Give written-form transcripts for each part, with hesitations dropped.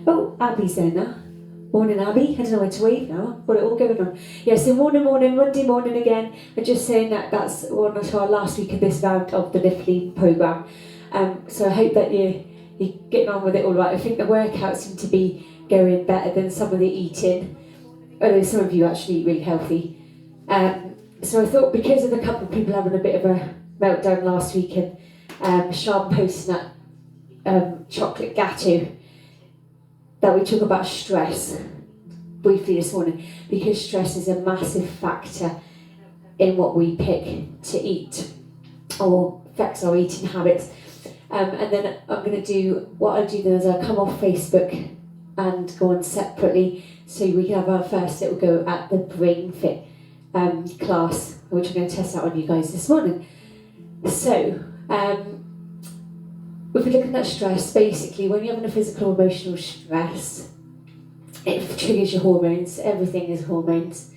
Oh, Abby's there now. Morning, Abby. I don't know where to wave now. Got it all going on. Yeah, so morning, Monday morning again. I'm just saying that's our last week of this round of the Lift Lean programme. So I hope that you're getting on with it all right. I think the workouts seem to be going better than some of the eating, although some of you actually eat really healthy. So I thought, because of a couple of people having a bit of a meltdown last week, and Sean posting that chocolate gatto, that we talk about stress briefly this morning, because stress is a massive factor in what we pick to eat or affects our eating habits. And then I'm going to do, what I'll do then is I'll come off Facebook and go on separately, so we can have our first little go at the Brain Fit class, which I'm going to test out on you guys this morning. So, if we're looking at stress, basically, when you're having a physical or emotional stress, it triggers your hormones. Everything is hormones,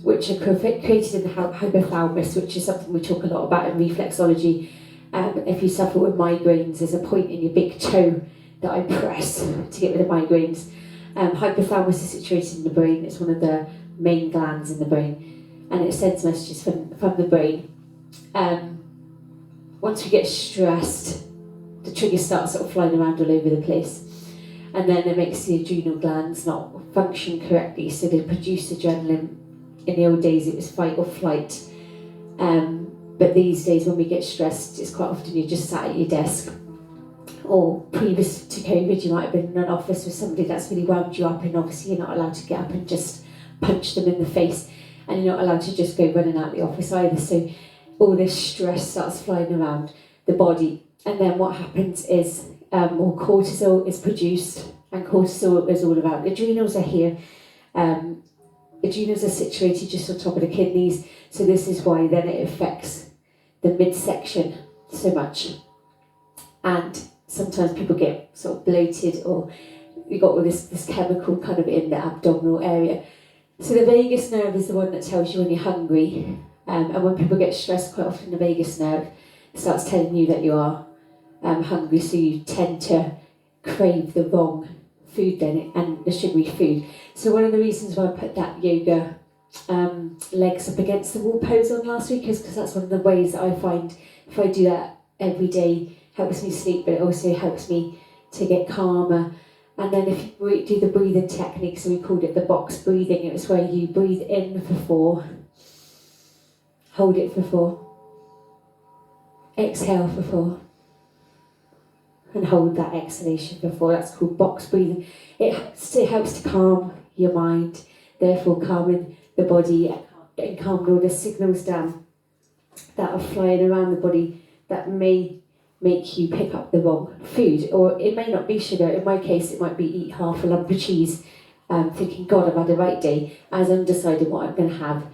which are created in the hypothalamus, which is something we talk a lot about in reflexology. If you suffer with migraines, there's a point in your big toe that I press to get rid of migraines. Hypothalamus is situated in the brain. It's one of the main glands in the brain, and it sends messages from the brain. Once we get stressed, the triggers start sort of flying around all over the place, and then it makes the adrenal glands not function correctly, so they produce adrenaline. In the old days it was fight or flight, but these days when we get stressed, it's quite often you're just sat at your desk, or previous to COVID you might have been in an office with somebody that's really wound you up, and obviously you're not allowed to get up and just punch them in the face, and you're not allowed to just go running out the office either, so all this stress starts flying around the body, and then what happens is more cortisol is produced, and cortisol is all about adrenals are here. Adrenals are situated just on top of the kidneys, so this is why then it affects the midsection so much, and sometimes people get sort of bloated, or you got all this chemical kind of in the abdominal area. So the vagus nerve is the one that tells you when you're hungry. And when people get stressed, quite often the vagus nerve starts telling you that you are hungry, so you tend to crave the wrong food then, and the sugary food. So one of the reasons why I put that yoga legs up against the wall pose on last week is because that's one of the ways that I find, if I do that every day, helps me sleep, but it also helps me to get calmer. And then if you do the breathing technique, so we called it the box breathing, it was where you breathe in for 4, hold it for 4, exhale for 4, and hold that exhalation for 4. That's called box breathing. It helps to calm your mind, therefore calming the body and calming all the signals down that are flying around the body that may make you pick up the wrong food. Or it may not be sugar. In my case, it might be eat half a lump of cheese, thinking, God, I've had a right day, as I'm deciding what I'm going to have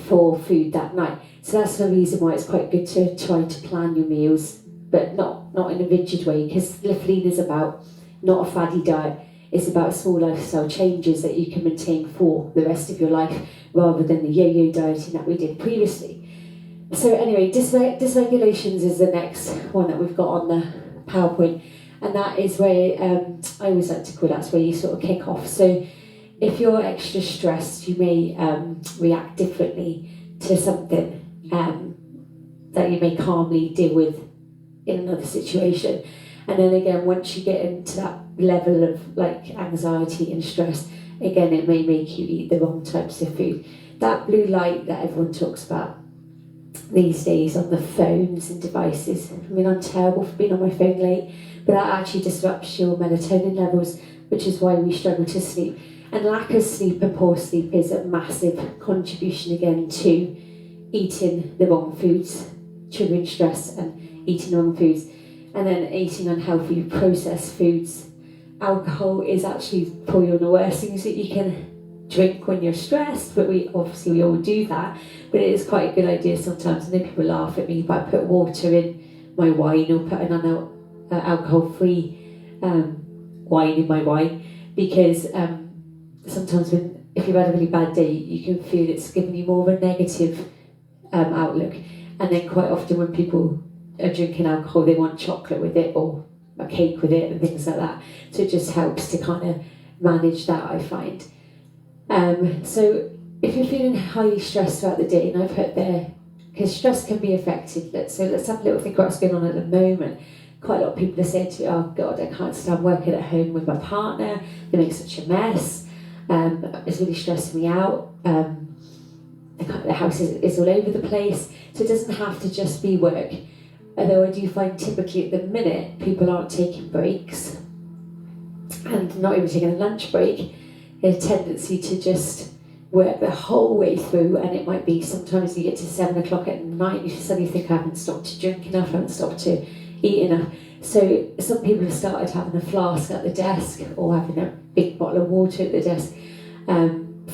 for food that night. So that's the reason why it's quite good to try to plan your meals, but not in a rigid way, because Lift Lean is about not a faddy diet. It's about small lifestyle changes that you can maintain for the rest of your life, rather than the yo-yo dieting that we did previously. So anyway, dysregulations is the next one that we've got on the PowerPoint, and that is where I always like to call that's where you sort of kick off. So if you're extra stressed, you may react differently to something that you may calmly deal with in another situation. And then again, once you get into that level of like anxiety and stress, again, it may make you eat the wrong types of food. That blue light that everyone talks about these days on the phones and devices, I mean, I'm terrible for being on my phone late, but that actually disrupts your melatonin levels, which is why we struggle to sleep. And lack of sleep and poor sleep is a massive contribution again to eating the wrong foods, triggering stress and eating the wrong foods, and then eating unhealthy processed foods. Alcohol is actually probably one of the worst things that you can drink when you're stressed, but we all do that, but it is quite a good idea sometimes. I know people laugh at me, but I put water in my wine, or put an alcohol-free wine in my wine, because sometimes if you've had a really bad day, you can feel it's giving you more of a negative outlook, and then quite often when people are drinking alcohol, they want chocolate with it, or a cake with it and things like that. So it just helps to kind of manage that, I find. So if you're feeling highly stressed throughout the day, and I've heard there, because stress can be affected, let's have a little think about what's going on at the moment. Quite a lot of people are saying to me, oh God, I can't stand working at home with my partner, they make such a mess, it's really stressing me out, the house is all over the place, so it doesn't have to just be work. Although I do find typically at the minute, people aren't taking breaks, and not even taking a lunch break, there's a tendency to just work the whole way through, and it might be sometimes you get to 7 o'clock at night, you suddenly think I haven't stopped to drink enough, I haven't stopped to eat enough. So some people have started having a flask at the desk or having a big bottle of water at the desk,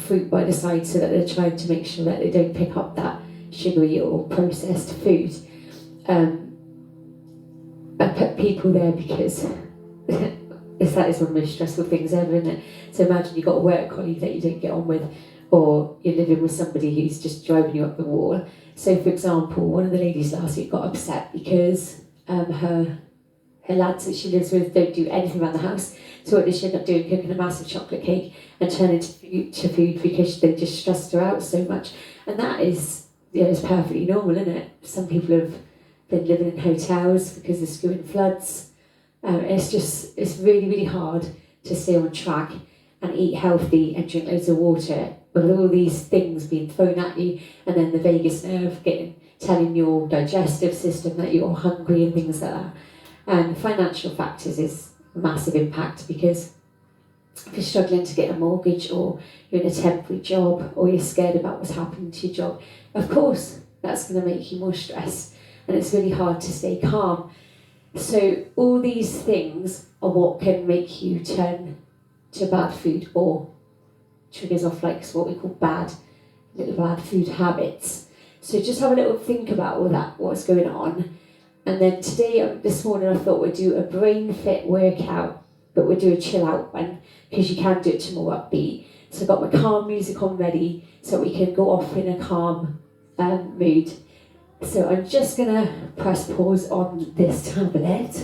fruit by the side, so that they're trying to make sure that they don't pick up that sugary or processed food. I put people there because that is one of the most stressful things ever, isn't it? So imagine you've got a work colleague that you don't get on with, or you're living with somebody who's just driving you up the wall. So for example, one of the ladies last week got upset because her lads that she lives with don't do anything around the house. So what did she end up doing? Cooking a massive chocolate cake and turning it to food because they just stressed her out so much. And that is, it's perfectly normal, isn't it? Some people have been living in hotels because of Scuin floods. It's really, really hard to stay on track and eat healthy and drink loads of water with all these things being thrown at you, and then the vagus nerve telling your digestive system that you're hungry and things like that. And financial factors is a massive impact, because if you're struggling to get a mortgage, or you're in a temporary job, or you're scared about what's happening to your job, of course that's going to make you more stressed, and it's really hard to stay calm. So all these things are what can make you turn to bad food, or triggers off like what we call bad food habits. So just have a little think about all that, what's going on. And then this morning I thought we'd do a brain fit workout, but we'll do a chill out one, because you can do it to more upbeat. So I've got my calm music on ready, so we can go off in a calm mood. So I'm just gonna press pause on this tablet.